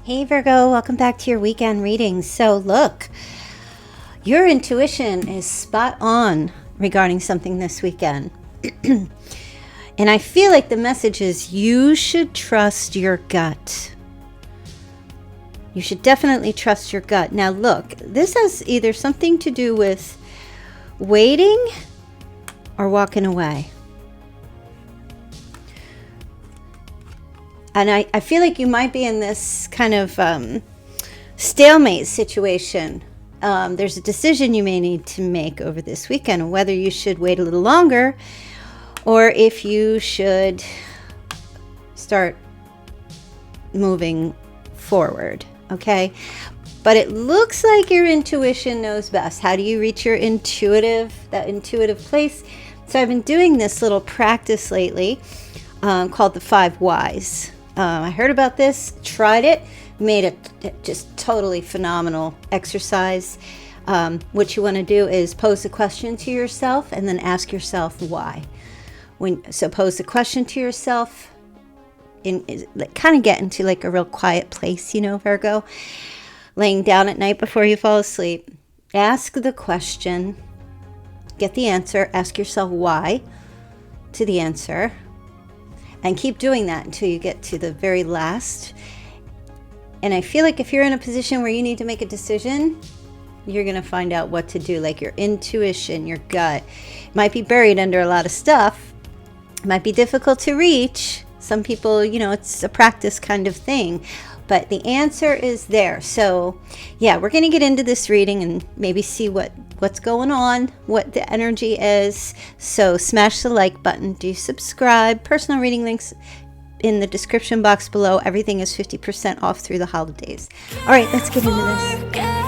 Hey Virgo, welcome back to your weekend reading. So look, your intuition is spot on regarding something this weekend. And I feel like the message is you should trust your gut. You should definitely trust your gut. Now look, this has either something to do with waiting or walking away. And I feel like you might be in this kind of stalemate situation. There's a decision you may need to make over this weekend, whether you should wait a little longer or if you should start moving forward, okay? But it looks like your intuition knows best. How do you reach your that intuitive place? So I've been doing this little practice lately called the 5 Whys. I heard about this, tried it, made it just totally phenomenal exercise. What you want to do is pose a question to yourself and then ask yourself why. So pose the question to yourself, kind of get into like a real quiet place, Virgo, laying down at night before you fall asleep. Ask the question, get the answer, ask yourself why to the answer. And keep doing that until you get to the very last. And I feel like if you're in a position where you need to make a decision, you're going to find out what to do. Like your intuition, your gut. It might be buried under a lot of stuff. It might be difficult to reach. Some people, it's a practice kind of thing. But the answer is there. So, yeah, we're going to get into this reading and maybe see what's going on, what the energy is. So smash the like button. Do subscribe. Personal reading links in the description box below. Everything is 50% off through the holidays. All right, let's get into this.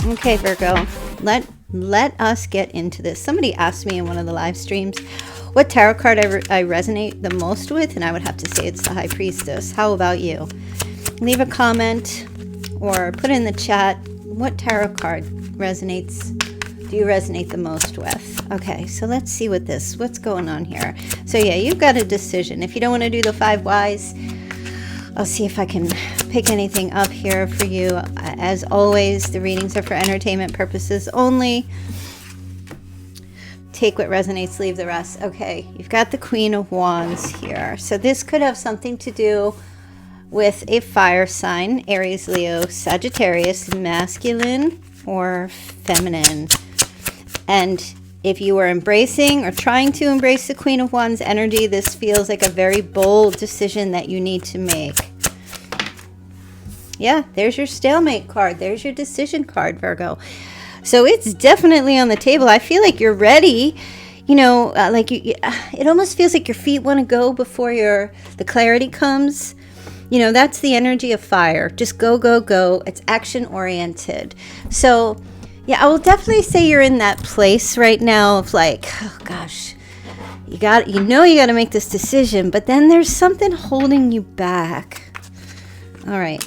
Okay, Virgo, let us get into this. Somebody asked me in one of the live streams what tarot card I resonate the most with, and I would have to say it's the High Priestess. How about you? Leave a comment or put in the chat what tarot card do you resonate the most with? Okay, so let's see what's going on here. So yeah, you've got a decision. If you don't want to do the 5 Whys, I'll see if I can pick anything up here for you. As always, the readings are for entertainment purposes only. Take what resonates, leave the rest. Okay, you've got the Queen of Wands here. So this could have something to do with a fire sign, Aries, Leo, Sagittarius, masculine or feminine. And if you are embracing or trying to embrace the Queen of Wands energy, this feels like a very bold decision that you need to make. Yeah, there's your stalemate card. There's your decision card, Virgo. So it's definitely on the table. I feel like you're ready. It almost feels like your feet want to go before the clarity comes. That's the energy of fire. Just go, go, go. It's action oriented. So yeah, I will definitely say you're in that place right now of like, oh gosh, you got to make this decision, but then there's something holding you back. All right.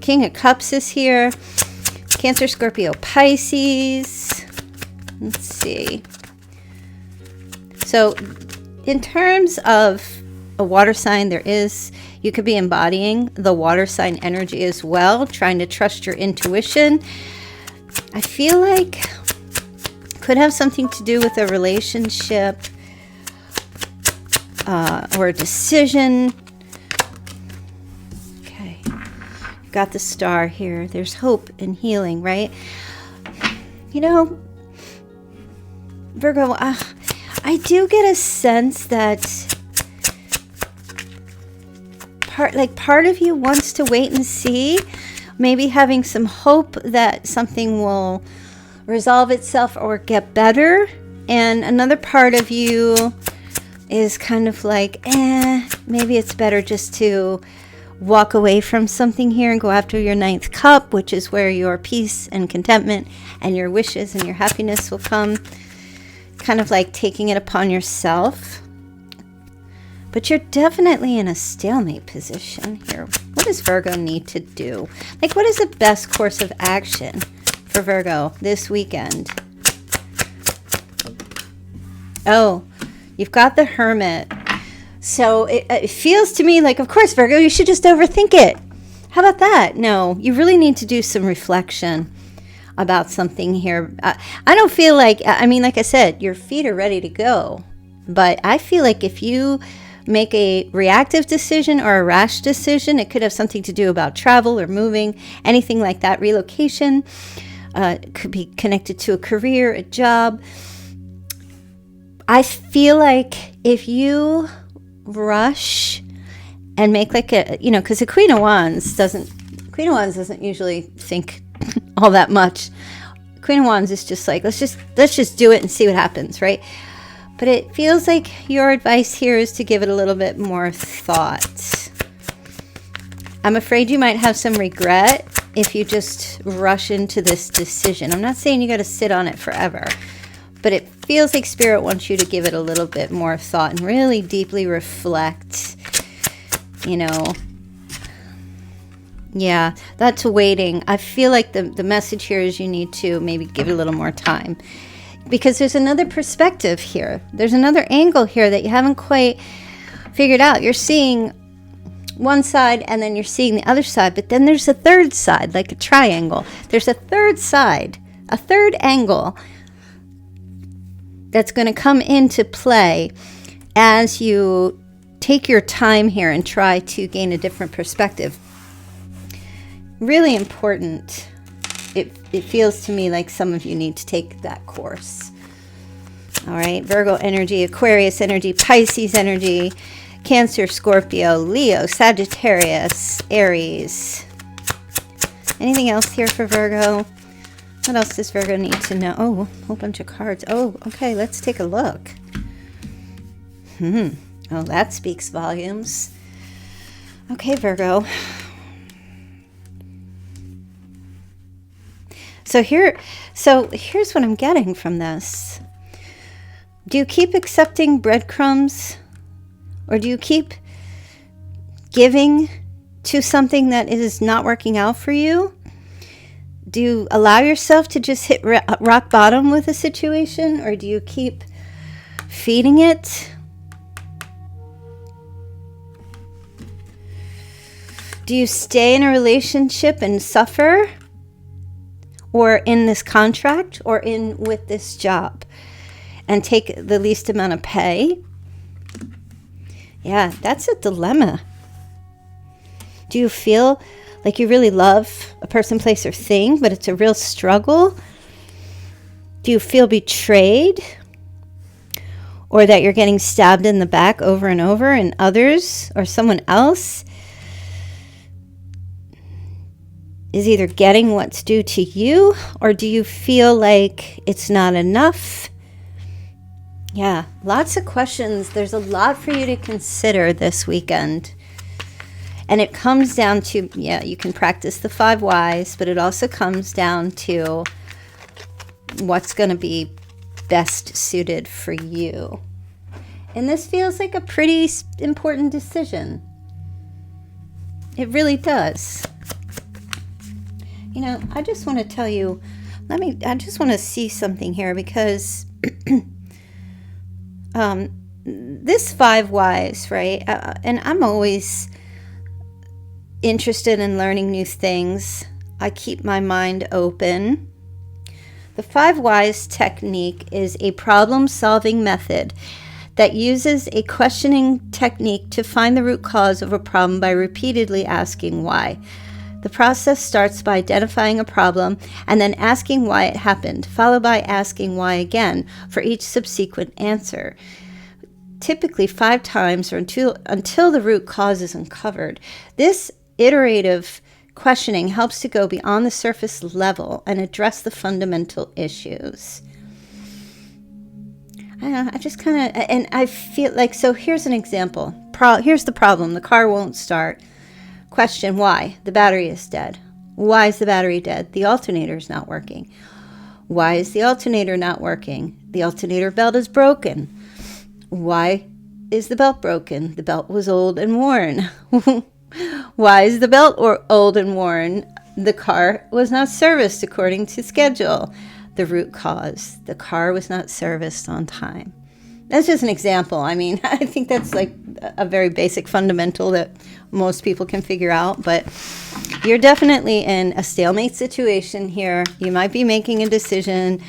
King of Cups is here. Cancer, Scorpio, Pisces. Let's see. So in terms of a water sign, you could be embodying the water sign energy as well, trying to trust your intuition. I feel like could have something to do with a relationship or a decision. Okay, you've got the star here. There's hope and healing, right? Virgo, I do get a sense that part of you wants to wait and see. Maybe having some hope that something will resolve itself or get better. And another part of you is kind of like, maybe it's better just to walk away from something here and go after your 9th cup, which is where your peace and contentment and your wishes and your happiness will come. Kind of like taking it upon yourself. But you're definitely in a stalemate position here. What does Virgo need to do? What is the best course of action for Virgo this weekend? Oh, you've got the Hermit. So it feels to me like, of course, Virgo, you should just overthink it. How about that? No, you really need to do some reflection about something here. I don't feel like, I mean, like I said, your feet are ready to go. But I feel like if you make a reactive decision or a rash decision, it could have something to do about travel or moving, anything like that, relocation. It could be connected to a career, a job. I feel like if you rush and make like a, because the Queen of Wands doesn't usually think all that much. Queen of Wands is just like, let's just do it and see what happens, right? But it feels like your advice here is to give it a little bit more thought. I'm afraid you might have some regret if you just rush into this decision. I'm not saying you got to sit on it forever, but it feels like Spirit wants you to give it a little bit more thought and really deeply reflect, Yeah, that's waiting. I feel like the message here is you need to maybe give it a little more time. Because there's another perspective here. There's another angle here that you haven't quite figured out. You're seeing one side and then you're seeing the other side. But then there's a third side, like a triangle. There's a third side, a third angle that's going to come into play as you take your time here and try to gain a different perspective. Really important. It feels to me like some of you need to take that course. All right, Virgo energy, Aquarius energy, Pisces energy, Cancer, Scorpio, Leo, Sagittarius, Aries. Anything else here for Virgo? What else does Virgo need to know? Oh, a whole bunch of cards. Oh, okay, let's take a look. Oh, that speaks volumes. Okay, Virgo. So here's what I'm getting from this. Do you keep accepting breadcrumbs? Or do you keep giving to something that is not working out for you? Do you allow yourself to just hit rock bottom with a situation? Or do you keep feeding it? Do you stay in a relationship and suffer? Or in this contract, or in with this job, and take the least amount of pay? Yeah, that's a dilemma. Do you feel like you really love a person, place, or thing, but it's a real struggle? Do you feel betrayed? Or that you're getting stabbed in the back over and over, and others or someone else is either getting what's due to you, or do you feel like it's not enough? Yeah, lots of questions. There's a lot for you to consider this weekend. And it comes down to, you can practice the 5 whys, but it also comes down to what's going to be best suited for you. And this feels like a pretty important decision. It really does. I just want to tell you, I just want to see something here, because this 5 whys, right? And I'm always interested in learning new things. I keep my mind open. The 5 whys technique is a problem-solving method that uses a questioning technique to find the root cause of a problem by repeatedly asking why. The process starts by identifying a problem and then asking why it happened, followed by asking why again for each subsequent answer. Typically 5 times, or until the root cause is uncovered. This iterative questioning helps to go beyond the surface level and address the fundamental issues. I just kind of, and I feel like, so here's an example. Here's the problem. The car won't start. Question, why? The battery is dead. Why is the battery dead? The alternator is not working. Why is the alternator not working? The alternator belt is broken. Why is the belt broken? The belt was old and worn. Why is the belt old and worn? The car was not serviced according to schedule. The root cause, the car was not serviced on time. That's just an example. I mean, I think that's like a very basic fundamental that most people can figure out, but you're definitely in a stalemate situation here. You might be making a decision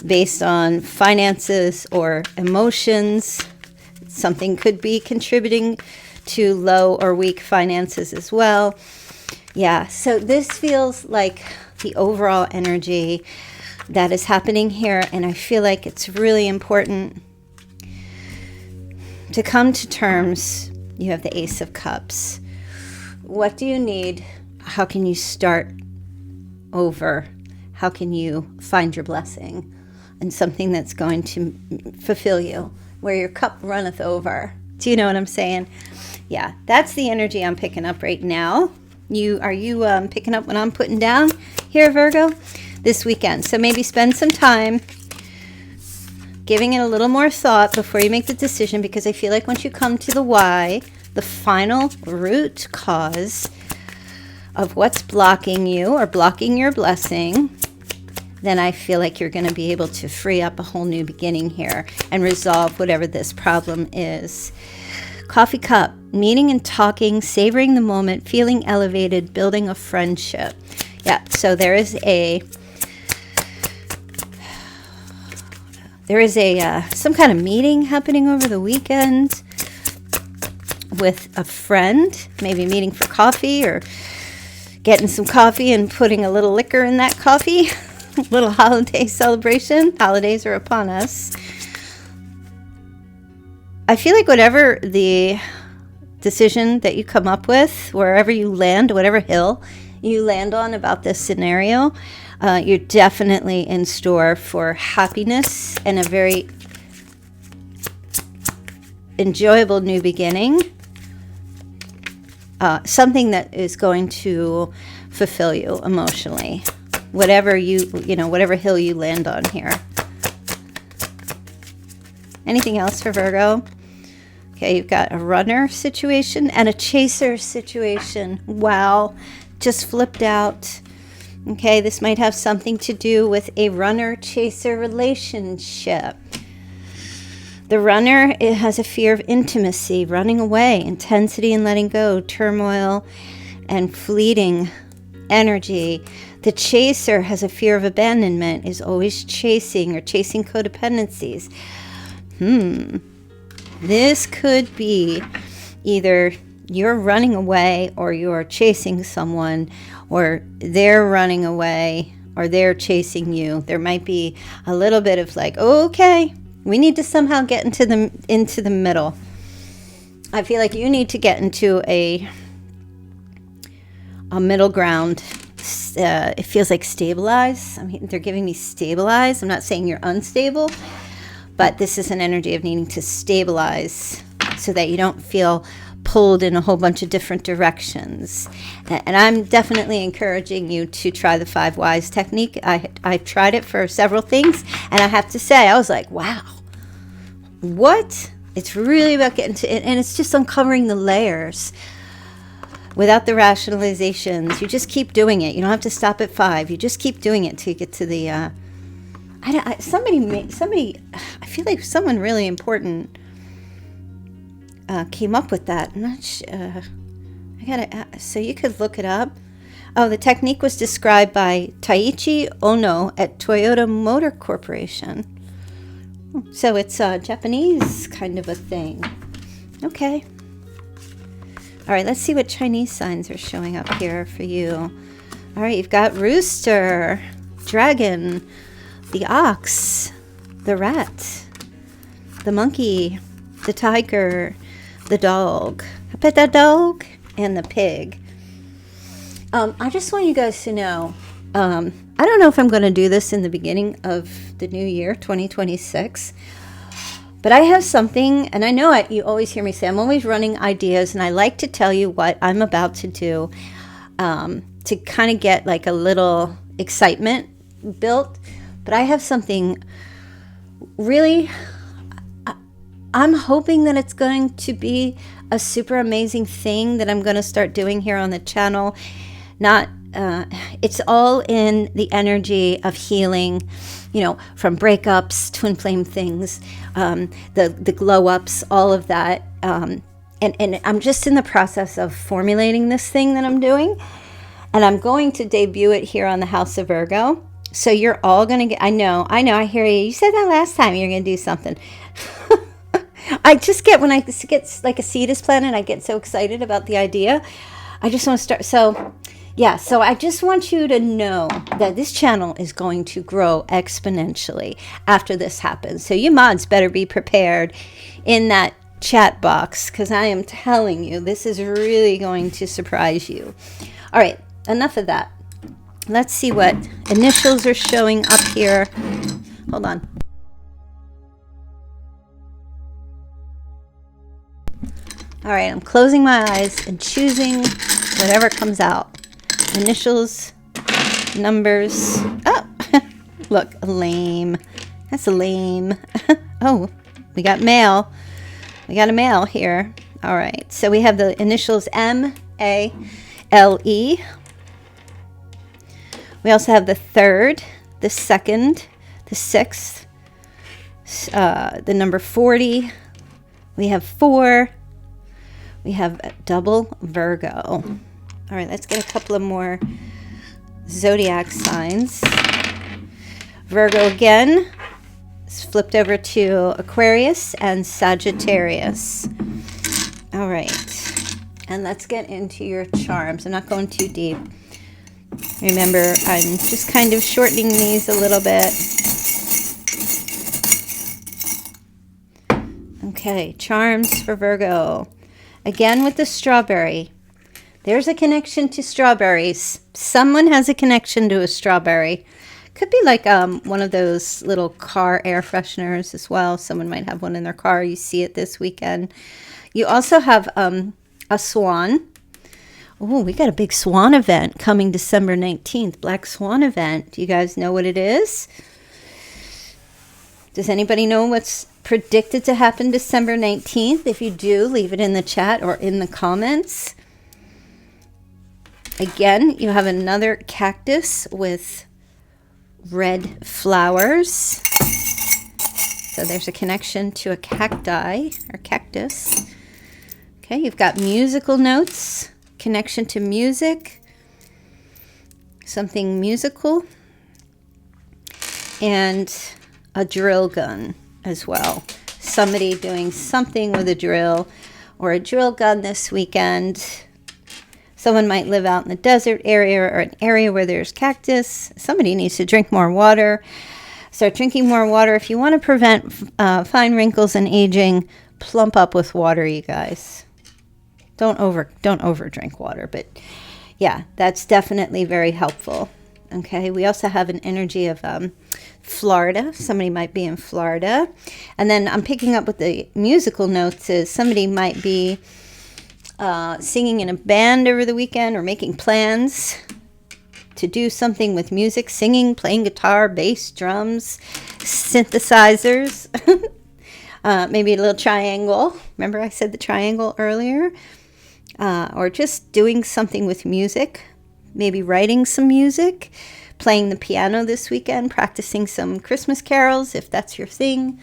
based on finances or emotions. Something could be contributing to low or weak finances as well. Yeah, so this feels like the overall energy that is happening here, and I feel like it's really important to come to terms. You have the Ace of Cups. What do you need? How can you start over? How can you find your blessing and something that's going to fulfill you, where your cup runneth over? Do you know what I'm saying? Yeah, that's the energy I'm picking up right now. Are you picking up what I'm putting down here, Virgo, this weekend? So maybe spend some time giving it a little more thought before you make the decision, because I feel like once you come to the why, the final root cause of what's blocking you or blocking your blessing, then I feel like you're going to be able to free up a whole new beginning here and resolve whatever this problem is. Coffee cup, meeting and talking, savoring the moment, feeling elevated, building a friendship. Yeah, so there is some kind of meeting happening over the weekend with a friend, maybe meeting for coffee or getting some coffee and putting a little liquor in that coffee. A little holiday celebration. Holidays are upon us. I feel like whatever the decision that you come up with, wherever you land, whatever hill you land on about this scenario, you're definitely in store for happiness and a very enjoyable new beginning. Something that is going to fulfill you emotionally. Whatever whatever hill you land on here. Anything else for Virgo? Okay, you've got a runner situation and a chaser situation. Wow, just flipped out. Okay, this might have something to do with a runner-chaser relationship. The runner, it has a fear of intimacy, running away, intensity and letting go, turmoil and fleeting energy. The chaser has a fear of abandonment, is always chasing or chasing codependencies. This could be either you're running away or you're chasing someone, or they're running away or they're chasing you. There might be a little bit of like, okay, we need to somehow get into the middle. I feel like you need to get into a middle ground. It feels like stabilize. I mean, they're giving me stabilize. I'm not saying you're unstable, but this is an energy of needing to stabilize so that you don't feel pulled in a whole bunch of different directions. And I'm definitely encouraging you to try the 5 whys technique. I've tried it for several things, and I have to say, I was like, wow, what? It's really about getting to it, and it's just uncovering the layers without the rationalizations. You just keep doing it. You don't have to stop at 5. You just keep doing it till you get to the somebody, I feel like someone really important came up with that. I'm not sure. So you could look it up. Oh, the technique was described by Taiichi Ono at Toyota Motor Corporation. So it's a Japanese kind of a thing. Okay. All right, let's see what Chinese signs are showing up here for you. All right, you've got rooster, dragon, the ox, the rat, the monkey, the tiger, the dog, I pet that dog, and the pig. I just want you guys to know, I don't know if I'm going to do this in the beginning of the new year, 2026, but I have something, and I know you always hear me say I'm always running ideas, and I like to tell you what I'm about to do to kind of get like a little excitement built. But I have something really, I'm hoping that it's going to be a super amazing thing that I'm going to start doing here on the channel. Not it's all in the energy of healing, from breakups, twin flame things, the glow ups, all of that. And I'm just in the process of formulating this thing that I'm doing. And I'm going to debut it here on the House of Virgo. So you're all going to get, I know, I hear you. You said that last time you're going to do something. I just get, when I get like a seed is planted, I get so excited about the idea. I just want to start. So I just want you to know that this channel is going to grow exponentially after this happens. So you mods better be prepared in that chat box, because I am telling you, this is really going to surprise you. All right, enough of that. Let's see what initials are showing up here. Hold on. All right, I'm closing my eyes and choosing whatever comes out. Initials, numbers. Oh, look, lame. That's lame. Oh, we got male. We got a male here. All right, so we have the initials M-A-L-E. We also have the 3rd, the 2nd, the 6th, the number 40. We have 4. We have a double Virgo. All right, let's get a couple of more zodiac signs. Virgo again. It's flipped over to Aquarius and Sagittarius. All right, and let's get into your charms. I'm not going too deep. Remember, I'm just kind of shortening these a little bit. Okay, charms for Virgo. Again with the strawberry. There's a connection to strawberries. Someone has a connection to a strawberry. Could be like one of those little car air fresheners as well. Someone might have one in their car. You see it this weekend. You also have a swan. Oh, we got a big swan event coming December 19th. Black Swan event. Do you guys know what it is? Does anybody know what's predicted to happen December 19th? If you do, leave it in the chat or in the comments. Again, you have another cactus with red flowers. So there's a connection to a cacti or cactus. Okay, you've got musical notes, connection to music, something musical, and a drill gun as well. Somebody doing something with a drill or a drill gun this weekend. Someone might live out in the desert area or an area where there's cactus. Somebody needs to drink more water. Start drinking more water. If you want to prevent fine wrinkles and aging, plump up with water, you guys. Don't over drink water, but yeah, that's definitely very helpful. Okay, we also have an energy of Florida. Somebody might be in Florida. And then I'm picking up with the musical notes is somebody might be singing in a band over the weekend or making plans to do something with music, singing, playing guitar, bass, drums, synthesizers, maybe a little triangle. Remember I said the triangle earlier? Or just doing something with music, maybe writing some music, playing the piano this weekend, practicing some Christmas carols if that's your thing.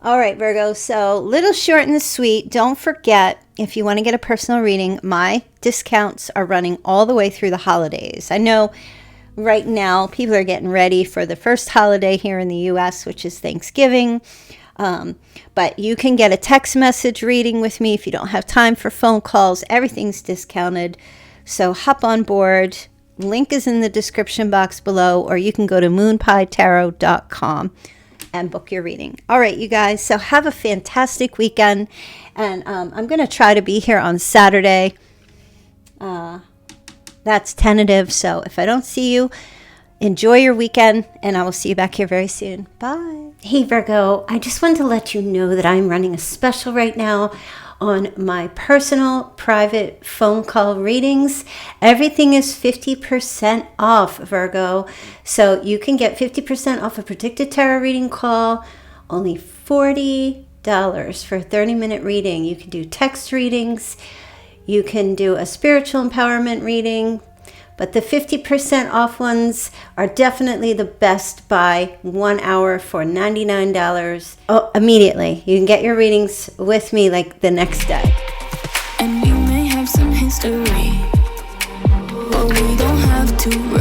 All right, Virgo, so little short and sweet. Don't forget, if you want to get a personal reading, my discounts are running all the way through the holidays. I know right now people are getting ready for the first holiday here in the U.S., which is Thanksgiving. But you can get a text message reading with me if you don't have time for phone calls. Everything's discounted. So hop on board. Link is in the description box below, or you can go to moonpietarot.com and book your reading. All right, you guys. So have a fantastic weekend. And I'm going to try to be here on Saturday. That's tentative. So if I don't see you, enjoy your weekend, and I will see you back here very soon. Bye. Hey, Virgo, I just wanted to let you know that I'm running a special right now on my personal private phone call readings. Everything is 50% off, Virgo. So you can get 50% off a predicted tarot reading call, only $40 for a 30-minute reading. You can do text readings. You can do a spiritual empowerment reading But the 50% off ones are definitely the best buy. 1 hour for $99. Oh, immediately. You can get your readings with me like the next day. And we may have some history, but we don't have to